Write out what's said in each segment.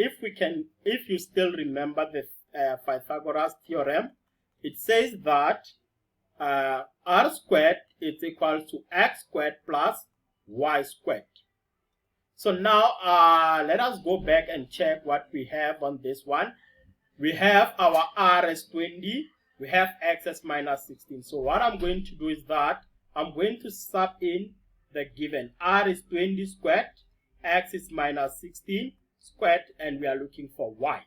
if you still remember the Pythagoras theorem, it says that r squared is equal to x squared plus y squared. So now let us go back and check what we have on this one. We have our r as 20, we have x as minus 16. So what I'm going to do is that I'm going to sub in the given. R is 20 squared, x is minus 16 squared, and we are looking for y.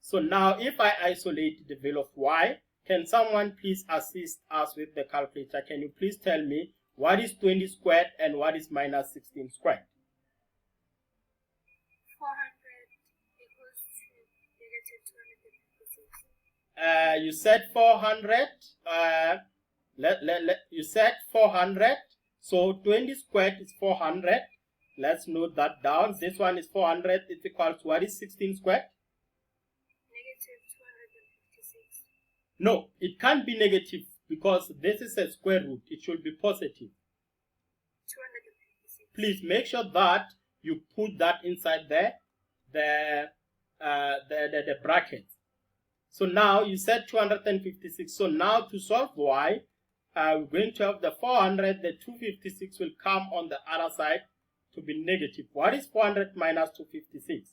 So now if I isolate the value of y, can someone please assist us with the calculator? Can you please tell me what is 20 squared and what is minus 16 squared? 400 equals to negative 256. You said 400. You said 400. So 20 squared is 400. Let's note that down. This one is 400. It's equal to what is 16 squared? Negative 256. No, it can't be negative because this is a square root. It should be positive. 256. Please make sure that you put that inside the bracket. So now you said 256. So now to solve y, we're going to have the 400. The 256 will come on the other side to be negative. What is 400 minus 256?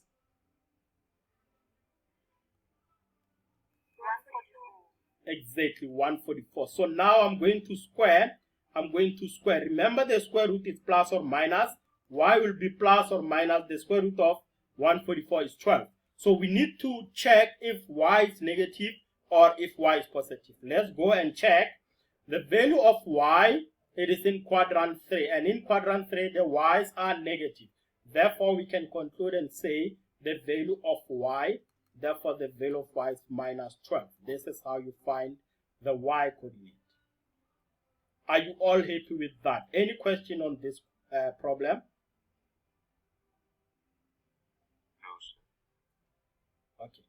144. Exactly, 144. So now I'm going to square. Remember the square root is plus or minus. Y will be plus or minus the square root of 144 is 12. So we need to check if y is negative or if y is positive. Let's go and check. The value of y, it is in quadrant 3. And in quadrant 3, the y's are negative. Therefore, we can conclude and say the value of y, therefore the value of y is minus 12. This is how you find the y coordinate. Are you all happy with that? Any question on this problem? No, sir. Okay.